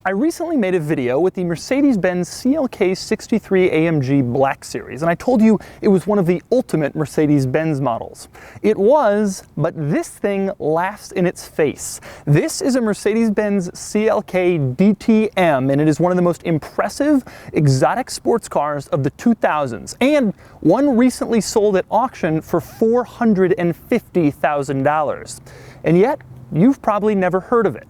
I recently made a video with the Mercedes-Benz CLK '63 AMG Black Series, and I told you it was one of the ultimate Mercedes-Benz models. It was, but this thing laughs in its face. This is a Mercedes-Benz CLK DTM, and it is one of the most impressive exotic sports cars of the 2000s, and one recently sold at auction for $450,000. And yet, you've probably never heard of it.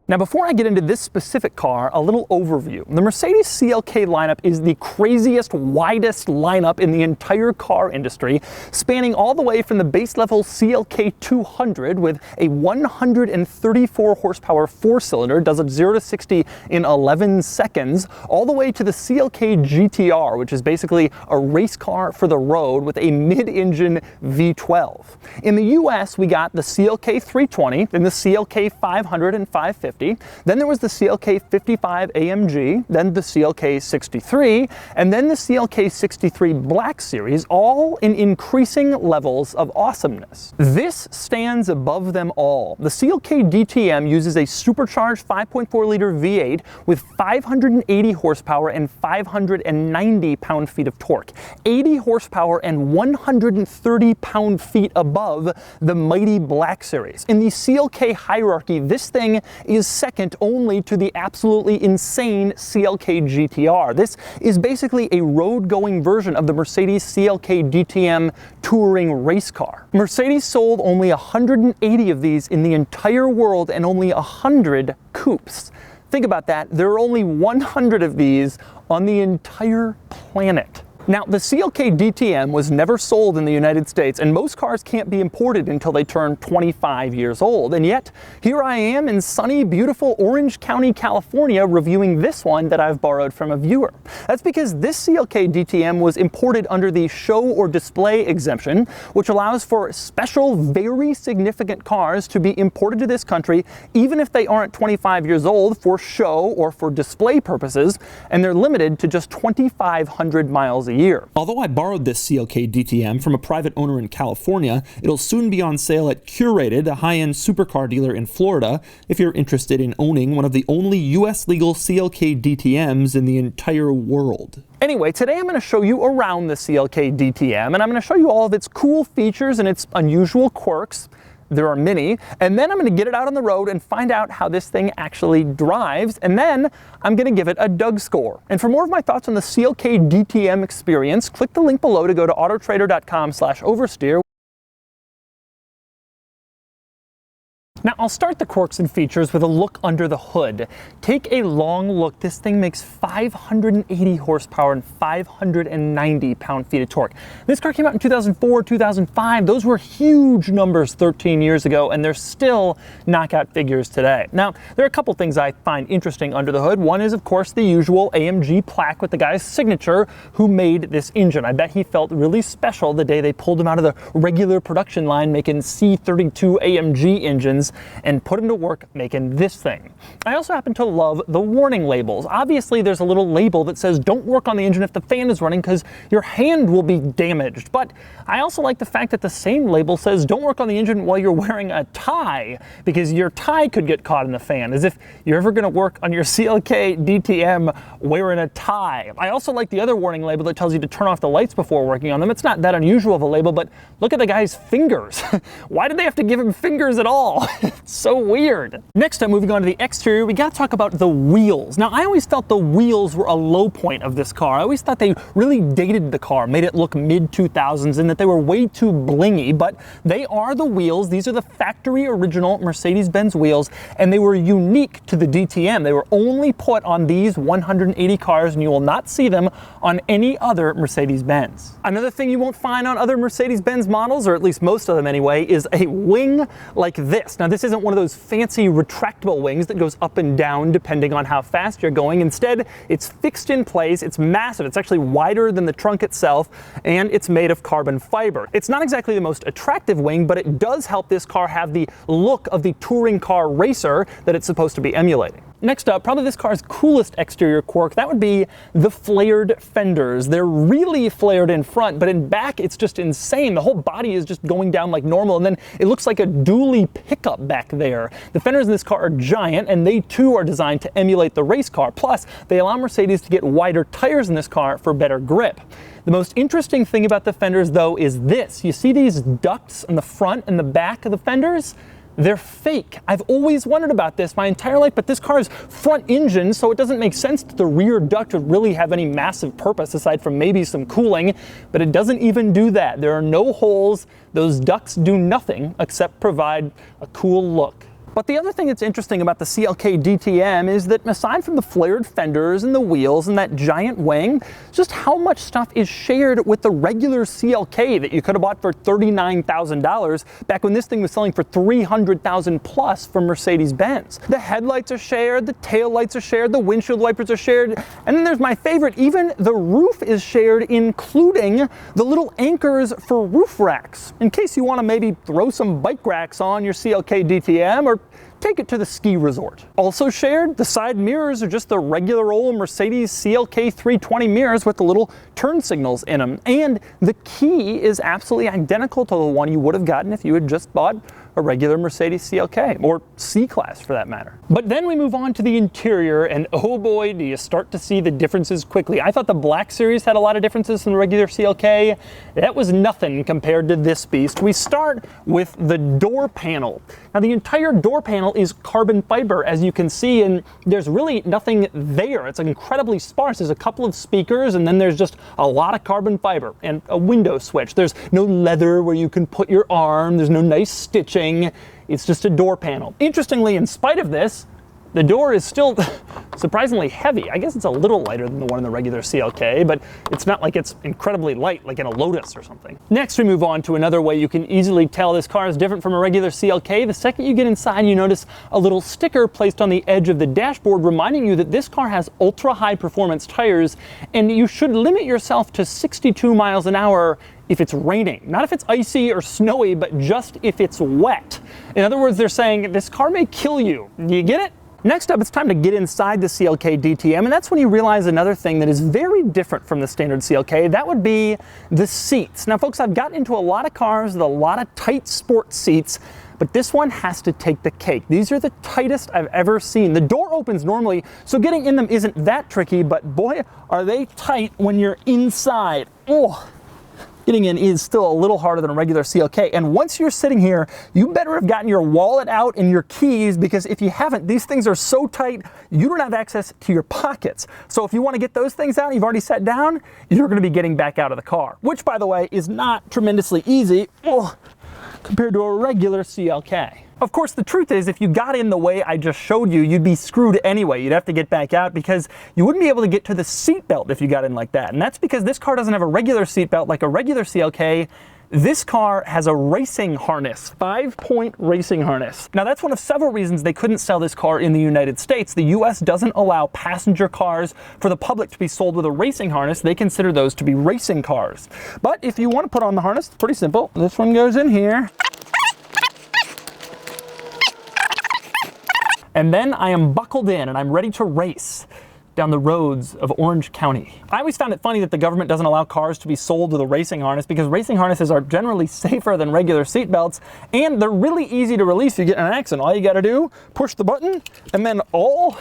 Now, before I get into this specific car, a little overview. The Mercedes CLK lineup is the craziest, widest lineup in the entire car industry, spanning all the way from the base level CLK 200 with a 134 horsepower four-cylinder, does a 0 to 60 in 11 seconds, all the way to the CLK GTR, which is basically a race car for the road with a mid-engine V12. In the US, we got the CLK 320, then the CLK 500 and 550. Then there was the CLK 55 AMG, then the CLK 63, and then the CLK 63 Black Series, all in increasing levels of awesomeness. This stands above them all. The CLK DTM uses a supercharged 5.4-liter V8 with 580 horsepower and 590 pound-feet of torque, 80 horsepower and 130 pound-feet above the mighty Black Series. In the CLK hierarchy, this thing is second only to the absolutely insane CLK GTR. This is basically a road-going version of the Mercedes CLK DTM touring race car. Mercedes sold only 180 of these in the entire world and only 100 coupes. Think about that, there are only 100 of these on the entire planet. Now, the CLK DTM was never sold in the United States, and most cars can't be imported until they turn 25 years old. And yet, here I am in sunny, beautiful Orange County, California, reviewing this one that I've borrowed from a viewer. That's because this CLK DTM was imported under the show or display exemption, which allows for special, very significant cars to be imported to this country, even if they aren't 25 years old, for show or for display purposes, and they're limited to just 2,500 miles a year. Although I borrowed this CLK DTM from a private owner in California, it'll soon be on sale at Curated, a high-end supercar dealer in Florida, if you're interested in owning one of the only US legal CLK DTMs in the entire world. Anyway, today I'm going to show you around the CLK DTM, and I'm going to show you all of its cool features and its unusual quirks. There are many, and then I'm going to get it out on the road and find out how this thing actually drives, and then I'm going to give it a DougScore. And for more of my thoughts on the CLK DTM experience, click the link below to go to autotrader.com/oversteer. Now, I'll start the quirks and features with a look under the hood. Take a long look. This thing makes 580 horsepower and 590 pound-feet of torque. This car came out in 2004, 2005. Those were huge numbers 13 years ago, and they're still knockout figures today. Now, there are a couple things I find interesting under the hood. One is, of course, the usual AMG plaque with the guy's signature who made this engine. I bet he felt really special the day they pulled him out of the regular production line making C32 AMG engines and put him to work making this thing. I also happen to love the warning labels. Obviously, there's a little label that says don't work on the engine if the fan is running because your hand will be damaged. But I also like the fact that the same label says don't work on the engine while you're wearing a tie because your tie could get caught in the fan, as if you're ever going to work on your CLK DTM wearing a tie. I also like the other warning label that tells you to turn off the lights before working on them. It's not that unusual of a label, but look at the guy's fingers. Why did they have to give him fingers at all? It's so weird. Next up, moving on to the exterior, we gotta talk about the wheels. Now, I always felt the wheels were a low point of this car. I always thought they really dated the car, made it look mid-2000s, and that they were way too blingy, but they are the wheels. These are the factory original Mercedes-Benz wheels, and they were unique to the DTM. They were only put on these 180 cars, and you will not see them on any other Mercedes-Benz. Another thing you won't find on other Mercedes-Benz models, or at least most of them anyway, is a wing like this. Now, this isn't one of those fancy retractable wings that goes up and down depending on how fast you're going. Instead, it's fixed in place, it's massive, it's actually wider than the trunk itself, and it's made of carbon fiber. It's not exactly the most attractive wing, but it does help this car have the look of the touring car racer that it's supposed to be emulating. Next up, probably this car's coolest exterior quirk, that would be the flared fenders. They're really flared in front, but in back it's just insane. The whole body is just going down like normal, and then it looks like a dually pickup back there. The fenders in this car are giant, and they too are designed to emulate the race car. Plus, they allow Mercedes to get wider tires in this car for better grip. The most interesting thing about the fenders, though, is this. You see these ducts in the front and the back of the fenders? They're fake. I've always wondered about this my entire life, but this car's front engine, so it doesn't make sense that the rear duct would really have any massive purpose aside from maybe some cooling, but it doesn't even do that. There are no holes. Those ducts do nothing except provide a cool look. But the other thing that's interesting about the CLK DTM is that aside from the flared fenders and the wheels and that giant wing, just how much stuff is shared with the regular CLK that you could have bought for $39,000 back when this thing was selling for $300,000 plus from Mercedes-Benz. The headlights are shared, the tail lights are shared, the windshield wipers are shared, and then there's my favorite, even the roof is shared, including the little anchors for roof racks, in case you want to maybe throw some bike racks on your CLK DTM or take it to the ski resort. Also shared, the side mirrors are just the regular old Mercedes CLK 320 mirrors with the little turn signals in them. And the key is absolutely identical to the one you would have gotten if you had just bought a regular Mercedes CLK, or C-Class for that matter. But then we move on to the interior, and oh boy, do you start to see the differences quickly. I thought the Black Series had a lot of differences from the regular CLK. That was nothing compared to this beast. We start with the door panel. Now the entire door panel is carbon fiber, as you can see, and there's really nothing there. It's incredibly sparse. There's a couple of speakers, and then there's just a lot of carbon fiber and a window switch. There's no leather where you can put your arm. There's no nice stitching. It's just a door panel. Interestingly, in spite of this, the door is still surprisingly heavy. I guess it's a little lighter than the one in the regular CLK, but it's not like it's incredibly light, like in a Lotus or something. Next, we move on to another way you can easily tell this car is different from a regular CLK. The second you get inside, you notice a little sticker placed on the edge of the dashboard reminding you that this car has ultra-high performance tires, and you should limit yourself to 62 miles an hour if it's raining. Not if it's icy or snowy, but just if it's wet. In other words, they're saying this car may kill you. Do you get it? Next up, it's time to get inside the CLK DTM, and that's when you realize another thing that is very different from the standard CLK. That would be the seats. Now, folks, I've gotten into a lot of cars with a lot of tight sports seats, but this one has to take the cake. These are the tightest I've ever seen. The door opens normally, so getting in them isn't that tricky, but boy, are they tight when you're inside. Oh. Getting in is still a little harder than a regular CLK, and once you're sitting here, you better have gotten your wallet out and your keys, because if you haven't, these things are so tight, you don't have access to your pockets. So if you want to get those things out, you've already sat down, you're going to be getting back out of the car, which, by the way, is not tremendously easy compared to a regular CLK. Of course, the truth is, if you got in the way I just showed you, you'd be screwed anyway. You'd have to get back out because you wouldn't be able to get to the seatbelt if you got in like that. And that's because this car doesn't have a regular seatbelt like a regular CLK. This car has a racing harness, 5-point racing harness. Now that's one of several reasons they couldn't sell this car in the United States. The US doesn't allow passenger cars for the public to be sold with a racing harness. They consider those to be racing cars. But if you want to put on the harness, it's pretty simple. This one goes in here. And then I am buckled in and I'm ready to race down the roads of Orange County. I always found it funny that the government doesn't allow cars to be sold with a racing harness, because racing harnesses are generally safer than regular seat belts, and they're really easy to release if you get in an accident. All you gotta do, push the button, and then all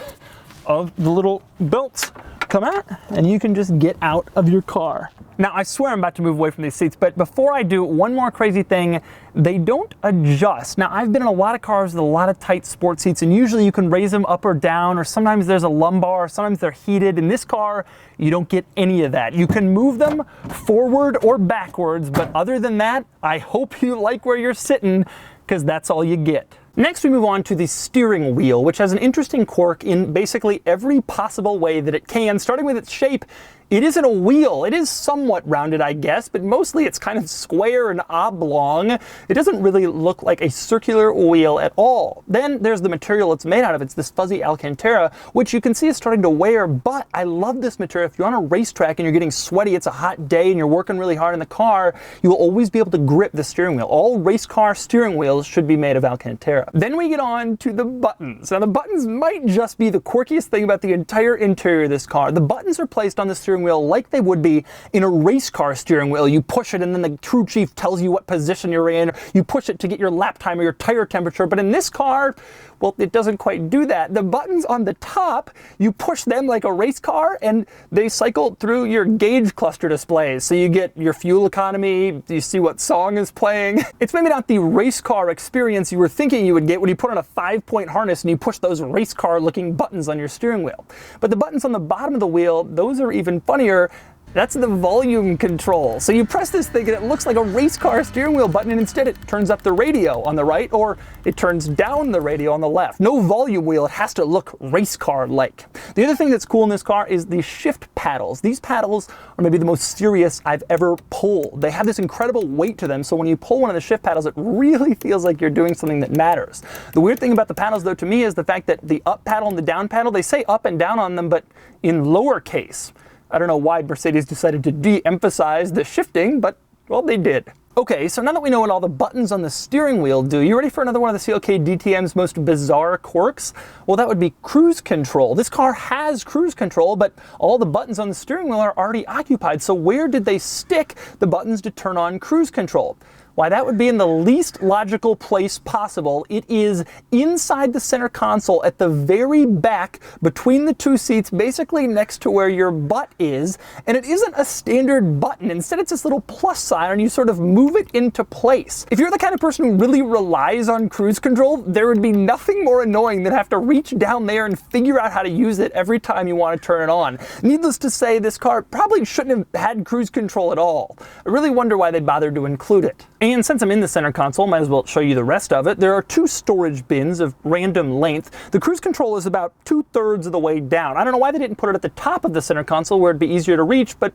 of the little belts come out, and you can just get out of your car. Now, I swear I'm about to move away from these seats, but before I do, one more crazy thing, they don't adjust. Now, I've been in a lot of cars with a lot of tight sports seats, and usually you can raise them up or down, or sometimes there's a lumbar, sometimes they're heated. In this car, you don't get any of that. You can move them forward or backwards, but other than that, I hope you like where you're sitting, because that's all you get. Next, we move on to the steering wheel, which has an interesting quirk in basically every possible way that it can, starting with its shape. It isn't a wheel. It is somewhat rounded, I guess, but mostly it's kind of square and oblong. It doesn't really look like a circular wheel at all. Then there's the material it's made out of. It's this fuzzy Alcantara, which you can see is starting to wear, but I love this material. If you're on a racetrack and you're getting sweaty, it's a hot day and you're working really hard in the car, you will always be able to grip the steering wheel. All race car steering wheels should be made of Alcantara. Then we get on to the buttons. Now the buttons might just be the quirkiest thing about the entire interior of this car. The buttons are placed on the steering wheel like they would be in a race car steering wheel. You push it and then the crew chief tells you what position you're in. You push it to get your lap time or your tire temperature. But in this car, well, it doesn't quite do that. The buttons on the top, you push them like a race car and they cycle through your gauge cluster displays. So you get your fuel economy, you see what song is playing. It's maybe not the race car experience you were thinking you would get when you put on a 5-point harness and you push those race car looking buttons on your steering wheel. But the buttons on the bottom of the wheel, those are even funnier. That's the volume control. So you press this thing and it looks like a race car steering wheel button, and instead it turns up the radio on the right or it turns down the radio on the left. No volume wheel, it has to look race car-like. The other thing that's cool in this car is the shift paddles. These paddles are maybe the most serious I've ever pulled. They have this incredible weight to them, so when you pull one of the shift paddles, it really feels like you're doing something that matters. The weird thing about the paddles though to me is the fact that the up paddle and the down paddle, they say up and down on them, but in lowercase. I don't know why Mercedes decided to de-emphasize the shifting, but, well, they did. Okay, so now that we know what all the buttons on the steering wheel do, you ready for another one of the CLK DTM's most bizarre quirks? Well, that would be cruise control. This car has cruise control, but all the buttons on the steering wheel are already occupied, so where did they stick the buttons to turn on cruise control? Why, that would be in the least logical place possible. It is inside the center console at the very back between the two seats, basically next to where your butt is. And it isn't a standard button. Instead, it's this little plus sign and you sort of move it into place. If you're the kind of person who really relies on cruise control, there would be nothing more annoying than have to reach down there and figure out how to use it every time you want to turn it on. Needless to say, this car probably shouldn't have had cruise control at all. I really wonder why they bothered to include it. And since I'm in the center console, might as well show you the rest of it. There are two storage bins of random length. The cruise control is about 2/3 of the way down. I don't know why they didn't put it at the top of the center console where it'd be easier to reach, but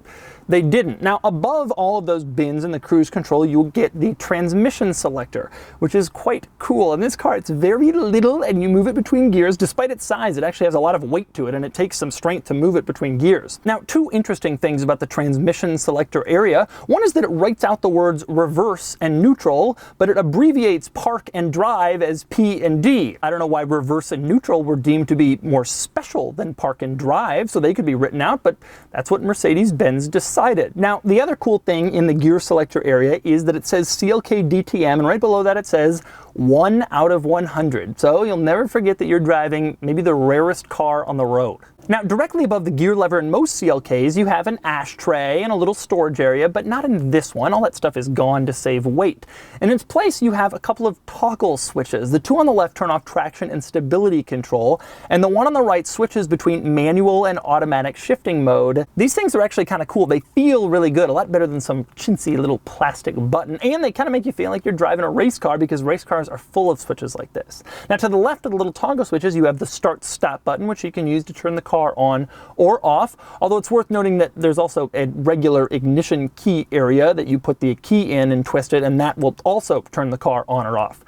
they didn't. Now, above all of those bins in the cruise control, you'll get the transmission selector, which is quite cool. In this car, it's very little and you move it between gears. Despite its size, it actually has a lot of weight to it and it takes some strength to move it between gears. Now, two interesting things about the transmission selector area. One is that it writes out the words reverse and neutral, but it abbreviates park and drive as P and D. I don't know why reverse and neutral were deemed to be more special than park and drive, so they could be written out, but that's what Mercedes-Benz decided. Now, the other cool thing in the gear selector area is that it says CLK DTM, and right below that it says 1 out of 100. So you'll never forget that you're driving maybe the rarest car on the road. Now, directly above the gear lever in most CLKs, you have an ashtray and a little storage area, but not in this one. All that stuff is gone to save weight. In its place, you have a couple of toggle switches. The two on the left turn off traction and stability control, and the one on the right switches between manual and automatic shifting mode. These things are actually kind of cool. They feel really good, a lot better than some chintzy little plastic button, and they kind of make you feel like you're driving a race car because race cars are full of switches like this. Now, to the left of the little toggle switches, you have the start-stop button, which you can use to turn the car on or off, although it's worth noting that there's also a regular ignition key area that you put the key in and twist it, and that will also turn the car on or off.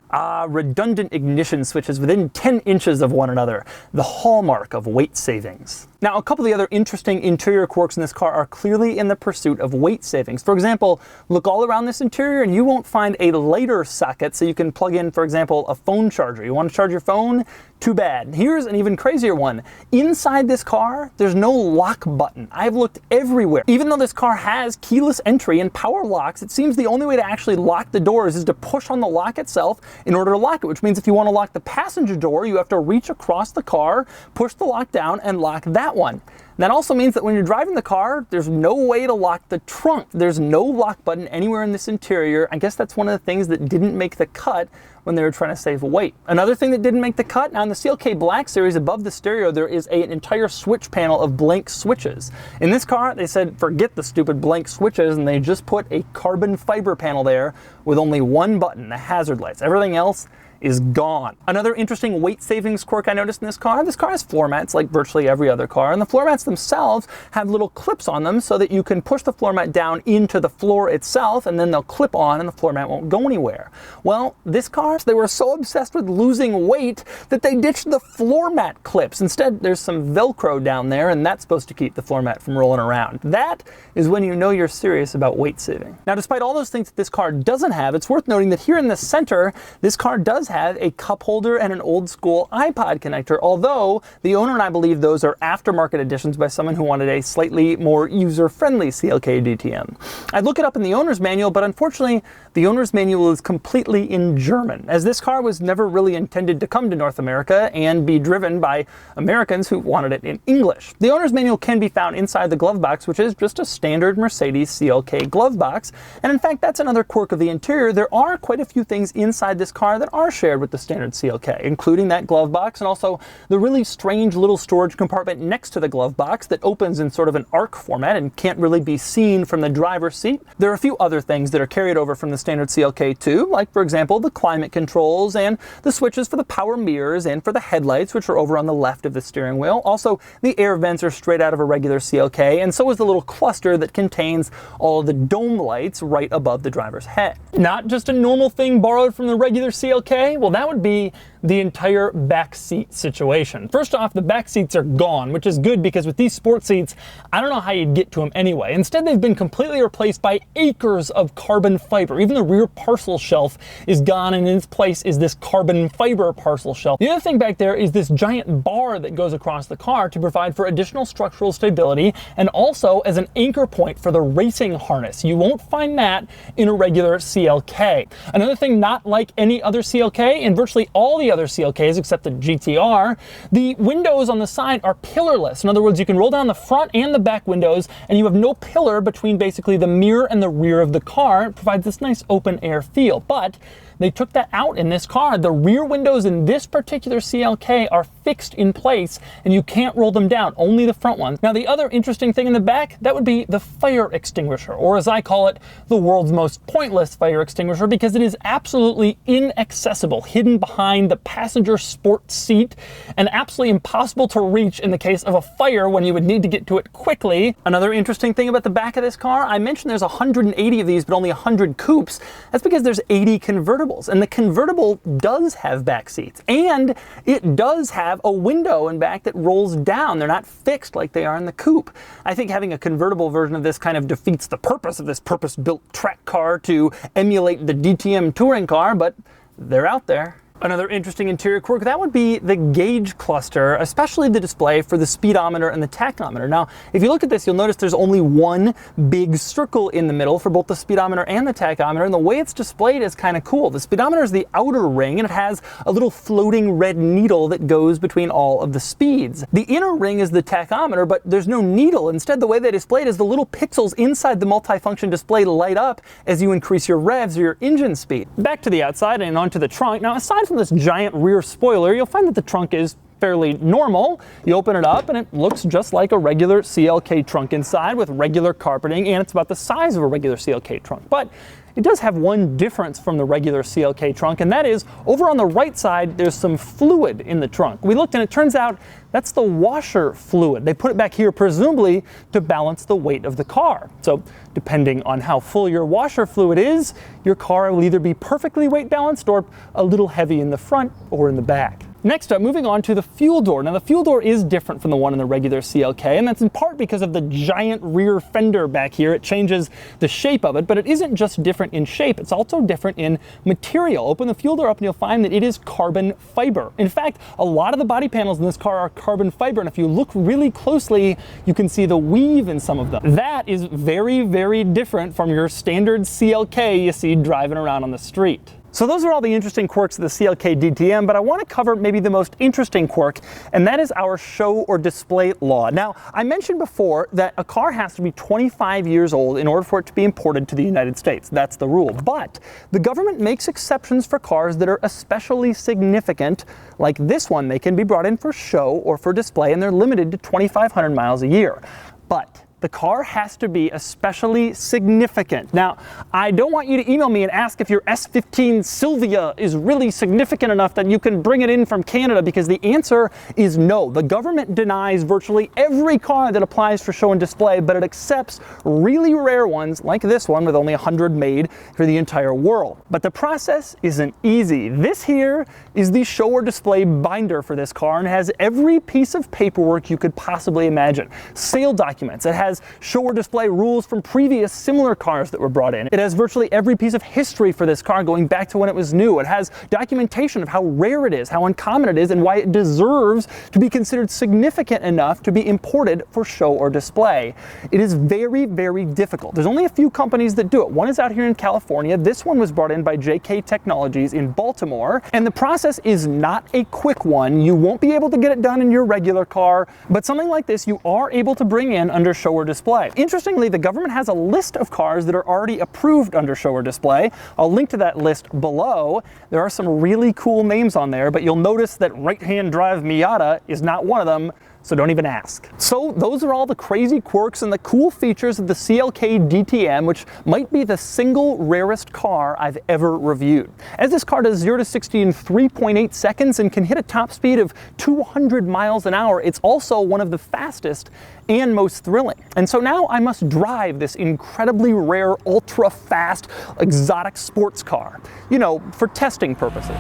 Redundant ignition switches within 10 inches of one another, the hallmark of weight savings. Now, a couple of the other interesting interior quirks in this car are clearly in the pursuit of weight savings. For example, look all around this interior and you won't find a lighter socket so you can plug in, for example, a phone charger. You want to charge your phone? Too bad. Here's an even crazier one. Inside this car, there's no lock button. I've looked everywhere. Even though this car has keyless entry and power locks, it seems the only way to actually lock the doors is to push on the lock itself in order to lock it, which means if you want to lock the passenger door, you have to reach across the car, push the lock down, and lock that one. That also means that when you're driving the car, there's no way to lock the trunk. There's no lock button anywhere in this interior. I guess that's one of the things that didn't make the cut when they were trying to save weight. Another thing that didn't make the cut, now in the CLK Black series above the stereo, there is an entire switch panel of blank switches. In this car, they said, forget the stupid blank switches, and they just put a carbon fiber panel there with only one button, the hazard lights. Everything else is gone. Another interesting weight savings quirk I noticed in this car has floor mats like virtually every other car, and the floor mats themselves have little clips on them so that you can push the floor mat down into the floor itself, and then they'll clip on and the floor mat won't go anywhere. Well, this car, they were so obsessed with losing weight that they ditched the floor mat clips. Instead, there's some Velcro down there, and that's supposed to keep the floor mat from rolling around. That is when you know you're serious about weight saving. Now, despite all those things that this car doesn't have, it's worth noting that here in the center, this car does have a cup holder and an old school iPod connector, although the owner and I believe those are aftermarket additions by someone who wanted a slightly more user-friendly CLK DTM. I'd look it up in the owner's manual, but unfortunately, the owner's manual is completely in German, as this car was never really intended to come to North America and be driven by Americans who wanted it in English. The owner's manual can be found inside the glove box, which is just a standard Mercedes CLK glove box, and in fact, that's another quirk of the interior. There are quite a few things inside this car that are shared with the standard CLK, including that glove box and also the really strange little storage compartment next to the glove box that opens in sort of an arc format and can't really be seen from the driver's seat. There are a few other things that are carried over from the standard CLK too, like for example the climate controls and the switches for the power mirrors and for the headlights, which are over on the left of the steering wheel. Also, the air vents are straight out of a regular CLK, and so is the little cluster that contains all of the dome lights right above the driver's head. Not just a normal thing borrowed from the regular CLK, well, that would be the entire back seat situation. First off, the back seats are gone, which is good because with these sport seats, I don't know how you'd get to them anyway. Instead, they've been completely replaced by acres of carbon fiber. Even the rear parcel shelf is gone, and in its place is this carbon fiber parcel shelf. The other thing back there is this giant bar that goes across the car to provide for additional structural stability and also as an anchor point for the racing harness. You won't find that in a regular CLK. Another thing not like any other CLK, and virtually all the other CLKs except the GTR, the windows on the side are pillarless. In other words, you can roll down the front and the back windows and you have no pillar between basically the mirror and the rear of the car. It provides this nice open air feel, but they took that out in this car. The rear windows in this particular CLK are fixed in place and you can't roll them down, only the front ones. Now, the other interesting thing in the back, that would be the fire extinguisher, or as I call it, the world's most pointless fire extinguisher, because it is absolutely inaccessible, hidden behind the passenger sport seat and absolutely impossible to reach in the case of a fire when you would need to get to it quickly. Another interesting thing about the back of this car, I mentioned there's 180 of these, but only 100 coupes. That's because there's 80 convertibles. And the convertible does have back seats, and it does have a window in back that rolls down. They're not fixed like they are in the coupe. I think having a convertible version of this kind of defeats the purpose of this purpose-built track car to emulate the DTM touring car, but they're out there. Another interesting interior quirk, that would be the gauge cluster, especially the display for the speedometer and the tachometer. Now, if you look at this, you'll notice there's only one big circle in the middle for both the speedometer and the tachometer, and the way it's displayed is kind of cool. The speedometer is the outer ring, and it has a little floating red needle that goes between all of the speeds. The inner ring is the tachometer, but there's no needle. Instead, the way they display it is the little pixels inside the multifunction display light up as you increase your revs or your engine speed. Back to the outside and onto the trunk. Now, aside from this giant rear spoiler, you'll find that the trunk is fairly normal. You open it up and it looks just like a regular CLK trunk inside with regular carpeting, and it's about the size of a regular CLK trunk. But it does have one difference from the regular CLK trunk, and that is over on the right side, there's some fluid in the trunk. We looked and it turns out that's the washer fluid. They put it back here presumably to balance the weight of the car. So depending on how full your washer fluid is, your car will either be perfectly weight balanced or a little heavy in the front or in the back. Next up, moving on to the fuel door. Now, the fuel door is different from the one in the regular CLK, and that's in part because of the giant rear fender back here. It changes the shape of it, but it isn't just different in shape, it's also different in material. Open the fuel door up and you'll find that it is carbon fiber. In fact, a lot of the body panels in this car are carbon fiber, and if you look really closely, you can see the weave in some of them. That is very, very different from your standard CLK you see driving around on the street. So those are all the interesting quirks of the CLK DTM, but I want to cover maybe the most interesting quirk, and that is our show or display law. Now, I mentioned before that a car has to be 25 years old in order for it to be imported to the United States. That's the rule. But the government makes exceptions for cars that are especially significant, like this one. They can be brought in for show or for display, and they're limited to 2,500 miles a year. But the car has to be especially significant. Now, I don't want you to email me and ask if your S15 Sylvia is really significant enough that you can bring it in from Canada, because the answer is no. The government denies virtually every car that applies for show and display, but it accepts really rare ones like this one with only 100 made for the entire world. But the process isn't easy. This here is the show or display binder for this car and has every piece of paperwork you could possibly imagine. Sale documents. It has show or display rules from previous similar cars that were brought in. It has virtually every piece of history for this car going back to when it was new. It has documentation of how rare it is, how uncommon it is, and why it deserves to be considered significant enough to be imported for show or display. It is very, very difficult. There's only a few companies that do it. One is out here in California. This one was brought in by JK Technologies in Baltimore, and the process is not a quick one. You won't be able to get it done in your regular car, but something like this you are able to bring in under show or display. Interestingly, the government has a list of cars that are already approved under show or display. I'll link to that list below. There are some really cool names on there, but you'll notice that right-hand drive Miata is not one of them, so don't even ask. So those are all the crazy quirks and the cool features of the CLK DTM, which might be the single rarest car I've ever reviewed. As this car does 0 to 60 in 3.8 seconds and can hit a top speed of 200 miles an hour, it's also one of the fastest and most thrilling. And so now I must drive this incredibly rare, ultra-fast, exotic sports car, you know, for testing purposes.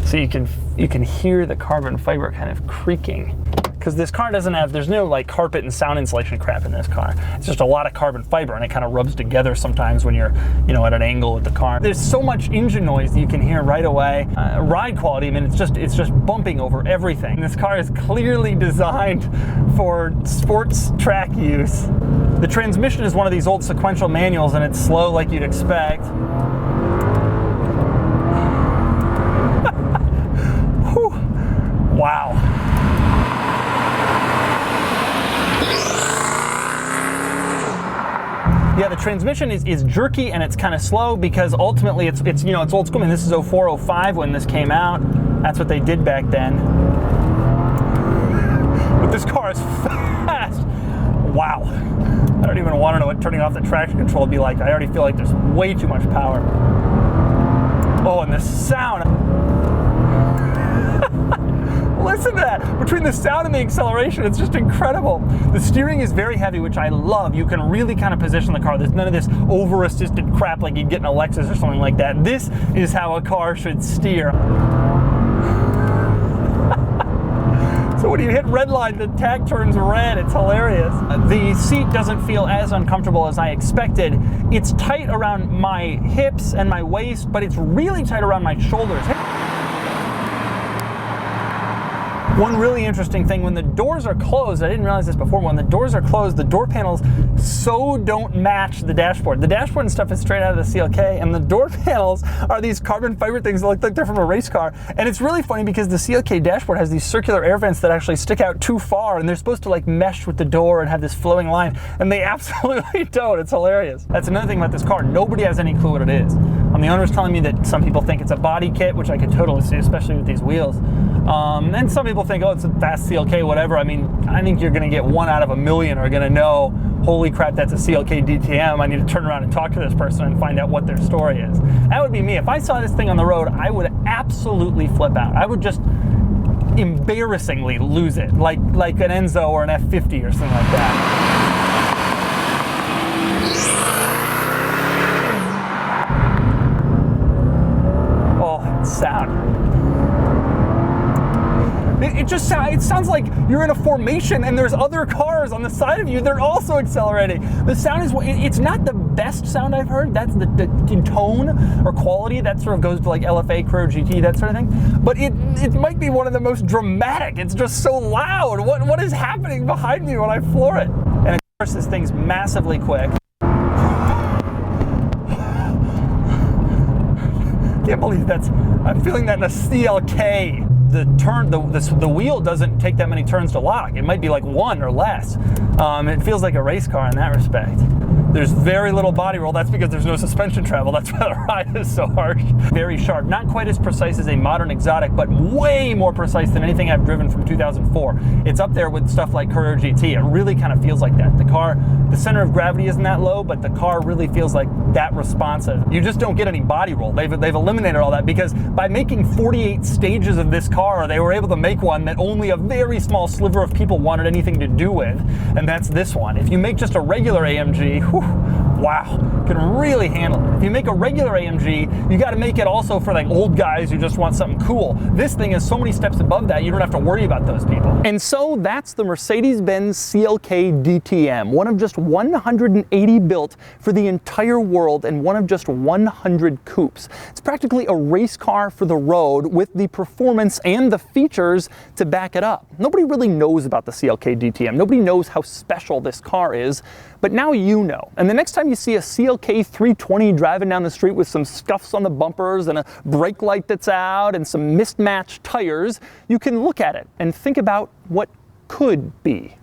So you can hear the carbon fiber kind of creaking, because this car doesn't have, there's no like carpet and sound insulation crap in this car. It's just a lot of carbon fiber, and it kind of rubs together sometimes when you're, you know, at an angle with the car. There's so much engine noise that you can hear right away. Ride quality, I mean, it's just bumping over everything. This car is clearly designed for sports track use. The transmission is one of these old sequential manuals, and it's slow like you'd expect. Wow. Yeah, the transmission is jerky and it's kind of slow because ultimately it's you know, it's old school. I mean, this is 04, 05 when this came out. That's what they did back then. But this car is fast. Wow. I don't even want to know what turning off the traction control would be like. I already feel like there's way too much power. Oh, and the sound. Listen to that. Between the sound and the acceleration, it's just incredible. The steering is very heavy, which I love. You can really kind of position the car. There's none of this over-assisted crap like you'd get in a Lexus or something like that. This is how a car should steer. So when you hit red line, the tag turns red. It's hilarious. The seat doesn't feel as uncomfortable as I expected. It's tight around my hips and my waist, but it's really tight around my shoulders. One really interesting thing, when the doors are closed, I didn't realize this before, when the doors are closed, the door panels so don't match the dashboard. The dashboard and stuff is straight out of the CLK, and the door panels are these carbon fiber things that look like they're from a race car. And it's really funny because the CLK dashboard has these circular air vents that actually stick out too far, and they're supposed to like mesh with the door and have this flowing line, and they absolutely don't. It's hilarious. That's another thing about this car. Nobody has any clue what it is. The owner's telling me that some people think it's a body kit, which I could totally see, especially with these wheels. And some people think, oh, it's a fast CLK, whatever. I mean, I think you're going to get 1 out of a million are going to know, holy crap, that's a CLK DTM. I need to turn around and talk to this person and find out what their story is. That would be me. If I saw this thing on the road, I would absolutely flip out. I would just embarrassingly lose it, like an Enzo or an F50 or something like that. Sound. It sounds like you're in a formation and there's other cars on the side of you. They're also accelerating. The sound is, it's not the best sound I've heard. That's the tone or quality that sort of goes to like LFA, Crow GT, that sort of thing. But it might be one of the most dramatic. It's just so loud. What is happening behind me when I floor it? And of course, this thing's massively quick. I can't believe I'm feeling that in a CLK. The wheel doesn't take that many turns to lock. It might be like 1 or less. It feels like a race car in that respect. There's very little body roll. That's because there's no suspension travel. That's why the ride is so harsh. Very sharp. Not quite as precise as a modern exotic, but way more precise than anything I've driven from 2004. It's up there with stuff like Courier GT. It really kind of feels like that. The center of gravity isn't that low, but the car really feels like that responsive. You just don't get any body roll. They've eliminated all that because by making 48 stages of this car, they were able to make one that only a very small sliver of people wanted anything to do with, and that's this one. If you make just a regular AMG, wow, can really handle it. If you make a regular AMG, you got to make it also for like old guys who just want something cool. This thing is so many steps above that, you don't have to worry about those people. And so that's the Mercedes-Benz CLK DTM, one of just 180 built for the entire world and one of just 100 coupes. It's practically a race car for the road with the performance and the features to back it up. Nobody really knows about the CLK DTM. Nobody knows how special this car is, but now you know. And the next time you see a CLK 320 driving down the street with some scuffs on the bumpers and a brake light that's out and some mismatched tires, you can look at it and think about what could be.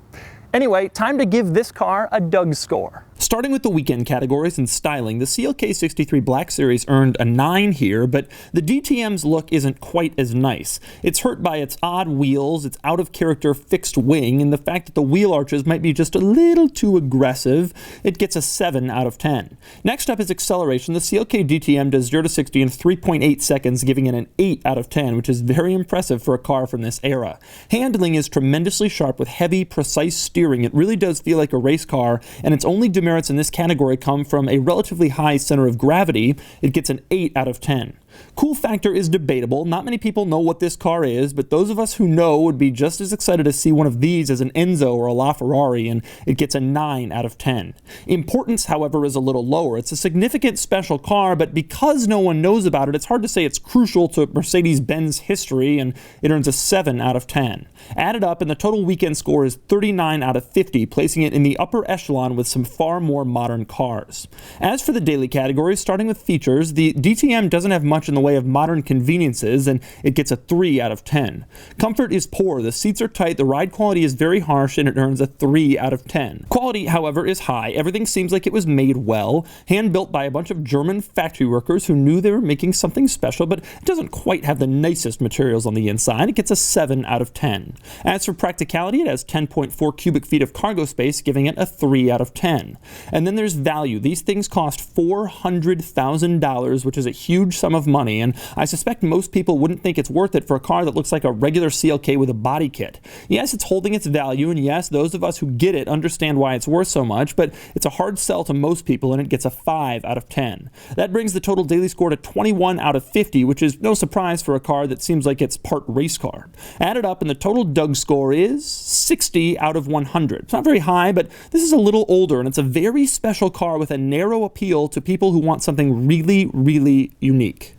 Anyway, time to give this car a DougScore. Starting with the weekend categories and styling, the CLK 63 Black Series earned a 9 here, but the DTM's look isn't quite as nice. It's hurt by its odd wheels, its out-of-character fixed wing, and the fact that the wheel arches might be just a little too aggressive. It gets a 7 out of 10. Next up is acceleration. The CLK DTM does 0 to 60 in 3.8 seconds, giving it an 8 out of 10, which is very impressive for a car from this era. Handling is tremendously sharp with heavy, precise steering. It really does feel like a race car, and its only merits in this category come from a relatively high center of gravity. It gets an 8 out of 10. Cool factor is debatable. Not many people know what this car is, but those of us who know would be just as excited to see one of these as an Enzo or a LaFerrari, and it gets a 9 out of 10. Importance, however, is a little lower. It's a significant special car, but because no one knows about it, it's hard to say it's crucial to Mercedes-Benz history, and it earns a 7 out of 10. Added up, and the total weekend score is 39 out of 50, placing it in the upper echelon with some far more modern cars. As for the daily categories, starting with features, the DTM doesn't have much in the way of modern conveniences, and it gets a 3 out of 10. Comfort is poor. The seats are tight, the ride quality is very harsh, and it earns a 3 out of 10. Quality, however, is high. Everything seems like it was made well, hand-built by a bunch of German factory workers who knew they were making something special, but it doesn't quite have the nicest materials on the inside. It gets a 7 out of 10. As for practicality, it has 10.4 cubic feet of cargo space, giving it a 3 out of 10. And then there's value. These things cost $400,000, which is a huge sum of money, and I suspect most people wouldn't think it's worth it for a car that looks like a regular CLK with a body kit. Yes, it's holding its value, and yes, those of us who get it understand why it's worth so much, but it's a hard sell to most people, and it gets a 5 out of 10. That brings the total daily score to 21 out of 50, which is no surprise for a car that seems like it's part race car. Added up, and the total DougScore is 60 out of 100. It's not very high, but this is a little older, and it's a very special car with a narrow appeal to people who want something really, really unique.